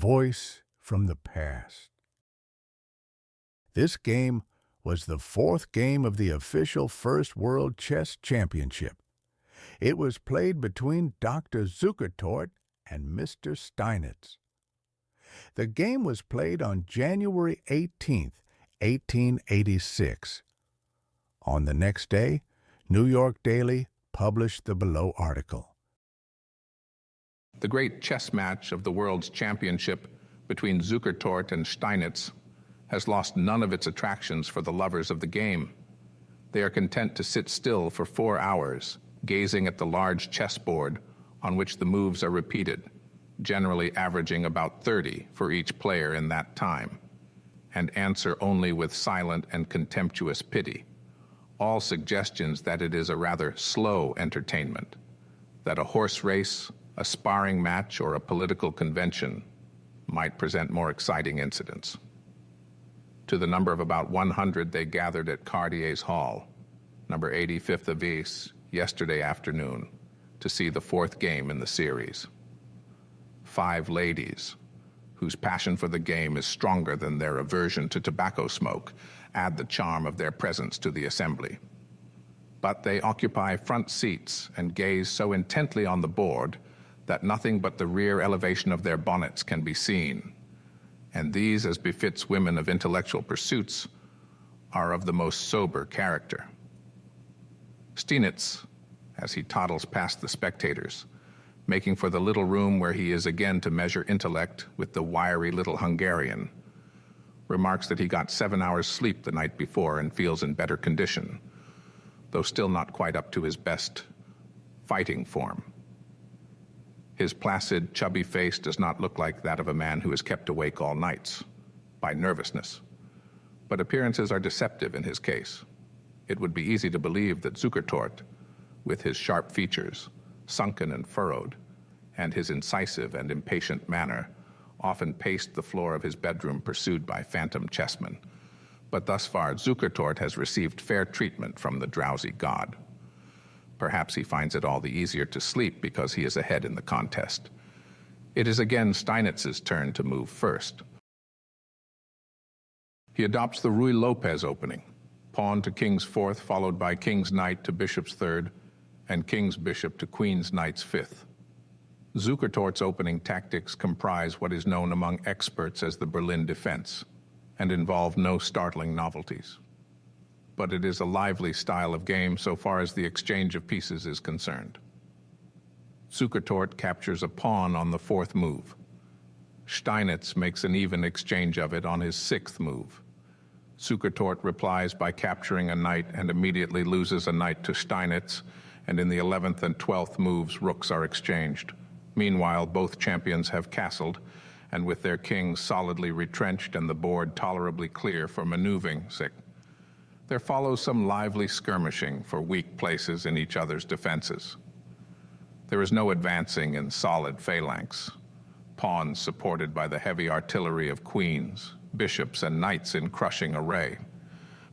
voice from the past. This game was the fourth game of the official First World Chess Championship. It was played between Dr. Zukertort and Mr. Steinitz. The game was played on January 18, 1886. On the next day, New York Daily published the below article. The great chess match of the World's Championship between Zukertort and Steinitz has lost none of its attractions for the lovers of the game. They are content to sit still for 4 hours, gazing at the large chessboard on which the moves are repeated, generally averaging about 30 for each player in that time, and answer only with silent and contemptuous pity, all suggestions that it is a rather slow entertainment, that a horse race, a sparring match, or a political convention might present more exciting incidents. To the number of about 100 they gathered at Cardier's Hall, number 85th Avis, yesterday afternoon, to see the fourth game in the series. 5 ladies, whose passion for the game is stronger than their aversion to tobacco smoke, add the charm of their presence to the assembly. But they occupy front seats and gaze so intently on the board that nothing but the rear elevation of their bonnets can be seen. And these, as befits women of intellectual pursuits, are of the most sober character. Steinitz, as he toddles past the spectators, making for the little room where he is again to measure intellect with the wiry little Hungarian, remarks that he got 7 hours sleep the night before and feels in better condition, though still not quite up to his best fighting form. His placid, chubby face does not look like that of a man who is kept awake all nights by nervousness, but appearances are deceptive in his case. It would be easy to believe that Zukertort, with his sharp features, sunken and furrowed, and his incisive and impatient manner, often paced the floor of his bedroom pursued by phantom chessmen. But thus far, Zukertort has received fair treatment from the drowsy god. Perhaps he finds it all the easier to sleep because he is ahead in the contest. It is again Steinitz's turn to move first. He adopts the Ruy Lopez opening, pawn to king's fourth, followed by king's knight to bishop's third, and king's bishop to queen's knight's fifth. Zukertort's opening tactics comprise what is known among experts as the Berlin defense, and involve no startling novelties. But it is a lively style of game so far as the exchange of pieces is concerned. Zukertort captures a pawn on the fourth move. Steinitz makes an even exchange of it on his sixth move. Zukertort replies by capturing a knight and immediately loses a knight to Steinitz, and in the 11th and 12th moves, rooks are exchanged. Meanwhile, both champions have castled, and with their kings solidly retrenched and the board tolerably clear for maneuvering, there follows some lively skirmishing for weak places in each other's defenses. There is no advancing in solid phalanx, pawns supported by the heavy artillery of queens, bishops, and knights in crushing array.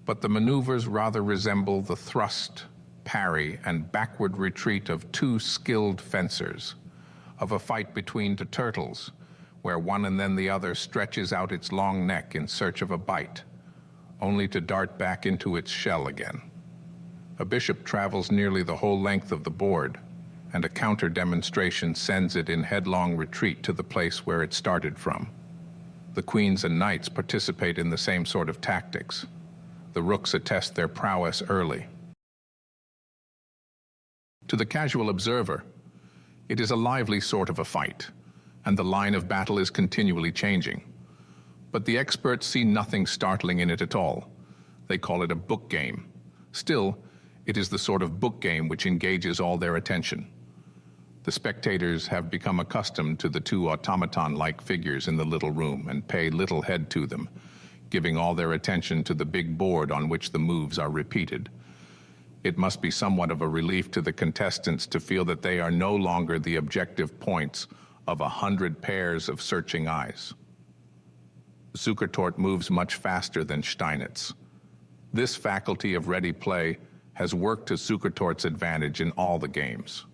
But the maneuvers rather resemble the thrust, parry, and backward retreat of 2 skilled fencers, of a fight between 2 turtles, where one and then the other stretches out its long neck in search of a bite, only to dart back into its shell again. A bishop travels nearly the whole length of the board, and a counter demonstration sends it in headlong retreat to the place where it started from. The queens and knights participate in the same sort of tactics. The rooks attest their prowess early. To the casual observer, it is a lively sort of a fight, and the line of battle is continually changing. But the experts see nothing startling in it at all. They call it a book game. Still, it is the sort of book game which engages all their attention. The spectators have become accustomed to the 2 automaton-like figures in the little room and pay little heed to them, giving all their attention to the big board on which the moves are repeated. It must be somewhat of a relief to the contestants to feel that they are no longer the objective points of 100 pairs of searching eyes. Zukertort moves much faster than Steinitz. This faculty of ready play has worked to Zukertort's advantage in all the games.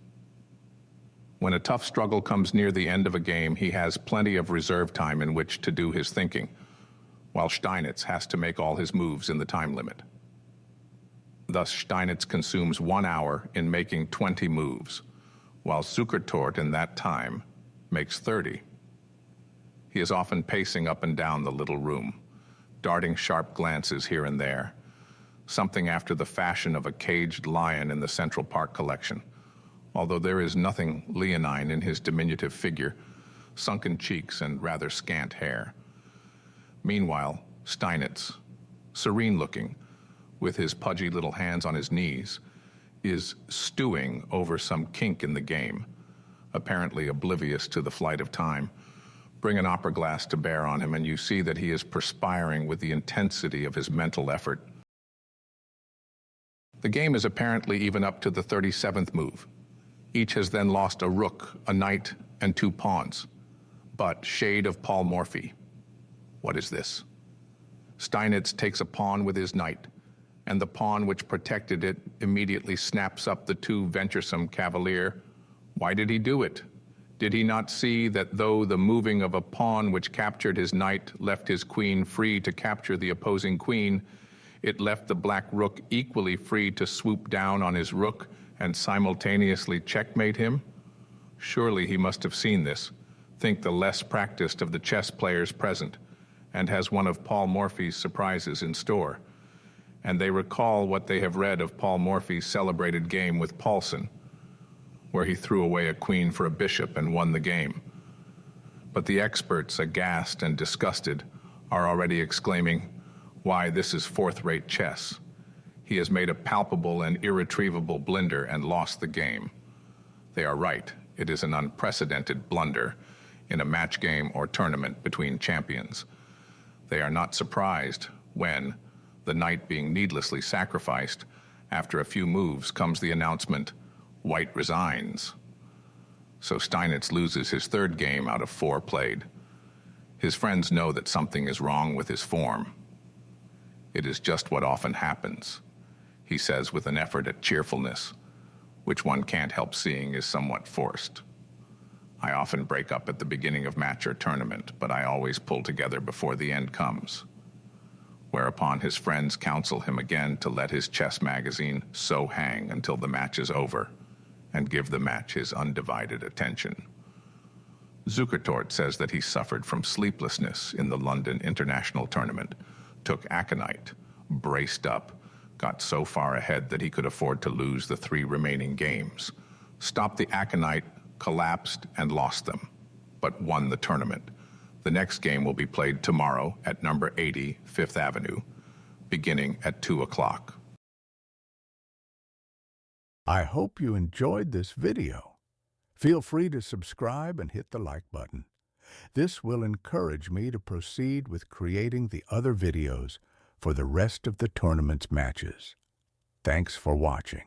When a tough struggle comes near the end of a game, he has plenty of reserve time in which to do his thinking, while Steinitz has to make all his moves in the time limit. Thus, Steinitz consumes 1 hour in making 20 moves, while Zukertort in that time makes 30. He is often pacing up and down the little room, darting sharp glances here and there, something after the fashion of a caged lion in the Central Park collection, although there is nothing leonine in his diminutive figure, sunken cheeks, and rather scant hair. Meanwhile, Steinitz, serene-looking, with his pudgy little hands on his knees, is stewing over some kink in the game, apparently oblivious to the flight of time. Bring an opera glass to bear on him, and you see that he is perspiring with the intensity of his mental effort. The game is apparently even up to the 37th move. Each has then lost a rook, a knight, and 2 pawns. But shade of Paul Morphy. What is this? Steinitz takes a pawn with his knight, and the pawn which protected it immediately snaps up the too venturesome cavalier. Why did he do it? Did he not see that though the moving of a pawn which captured his knight left his queen free to capture the opposing queen, it left the black rook equally free to swoop down on his rook and simultaneously checkmate him? Surely he must have seen this, think the less practiced of the chess players present, and has one of Paul Morphy's surprises in store. And they recall what they have read of Paul Morphy's celebrated game with Paulson, where he threw away a queen for a bishop and won the game. But the experts, aghast and disgusted, are already exclaiming, "Why, this is fourth-rate chess. He has made a palpable and irretrievable blunder and lost the game." They are right. It is an unprecedented blunder in a match game or tournament between champions. They are not surprised when, the knight being needlessly sacrificed, after a few moves comes the announcement, "White resigns." So Steinitz loses his 3rd game out of 4 played. His friends know that something is wrong with his form. "It is just what often happens," he says with an effort at cheerfulness, which one can't help seeing is somewhat forced. "I often break up at the beginning of match or tournament, but I always pull together before the end comes." Whereupon his friends counsel him again to let his chess magazine so hang until the match is over, and give the match his undivided attention. Zukertort says that he suffered from sleeplessness in the London International Tournament, took aconite, braced up, got so far ahead that he could afford to lose the 3 remaining games, stopped the aconite, collapsed, and lost them, but won the tournament. The next game will be played tomorrow at number 80 Fifth Avenue, beginning at 2 o'clock. I hope you enjoyed this video. Feel free to subscribe and hit the like button. This will encourage me to proceed with creating the other videos for the rest of the tournament's matches. Thanks for watching.